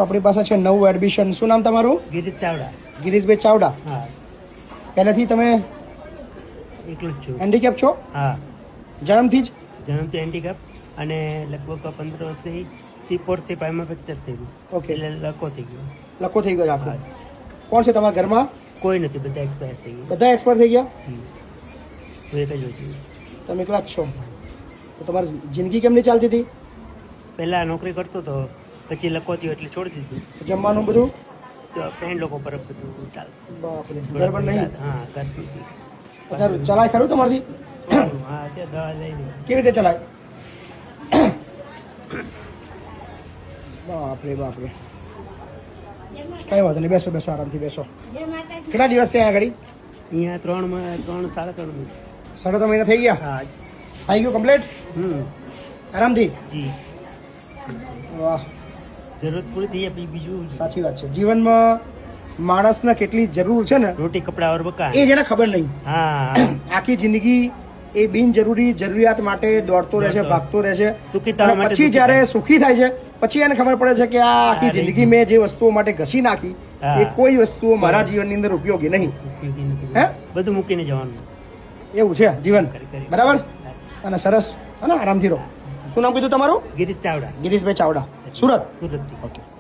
આપણી પાસે છે નવું એડમિશન. શું નામ તમારું? ગિરીશ ચાવડા. ગિરીશભાઈ ચાવડા. હા, પહેલેથી તમે એકલો જ છું. હેન્ડીકેપ છો? હા, જન્મથી જ? જન્મથી હેન્ડીકેપ અને લગભગ 15 વર્ષથી C4 C5માં ફ્રેક્ચર થઈ ગયું. ઓકે, એટલે લકો થઈ ગયો. લખો થઈ ગયો આખો. કોણ છે તમારા ઘરમાં? કોઈ નથી, બધા એક્સપાયર થઈ ગયા. બધા એક્સપર્ટ થઈ ગયા? હું એક જ છું. તમે એકલા જ છો? તો તમારી જિંદગી કેમ નહીં ચાલતી હતી? પહેલા નોકરી કરતો હતો, પછી લકો થયો એટલે છોડી દીધું. જમવાનું બધું? તો ફ્રેન્ડ લોકો પર બધું ચાલતું. બાપરે, થોડા બરાબર નહીં. પૈસા- હા, કરતું. અત્યારે ચલાય ખરું તમારથી? હા, તે દવા લઈ લીધી. કેવી રીતે ચલાય? બાપરે બાપરે. કઈ વાંધો નહીં, બેસો બેસો, આરામથી બેસો. કેટલા દિવસ છે અહીંયા આગળ? અહીંયા 3 સાડા 3 મહિના. 3.5 મહિના થઈ ગયા? હા. આવી ગયું કમ્પ્લીટ? આરામથી? જી. વાહ, જરૂરત પૂરી થઈ જાય પછી બીજું સાચી વાત છે. જીવનમાં માણસને કેટલી જરૂર છે ને રોટી કપડા ઓર મકાન. એ જેને ખબર નહીં. હા, આખી જિંદગી એ બિનજરૂરી જરૂરિયાત માટે દોડતો રહેશે, ભાગતો રહેશે. સુખી થવા અને માટે પછી જ્યારે સુખી થાય છે પછી એને ખબર પડે છે કે આ આખી આ જિંદગી મેં જે વસ્તુઓ માટે ઘસી નાખી હા. એ કોઈ વસ્તુઓ મારા જીવનની અંદર ઉપયોગી નહીં. ઉપયોગી નથી. હે? બધું મૂકીને જવાનું. એવું છે જીવન. કરી. બરાબર? અને સરસ. હા ને, આરામથી રહો. શું નામ કીધું તમારું? ગિરીશ ચાવડા, ગિરીશભાઈ ચાવડા, સુરત. સુરતથી. ઓકે.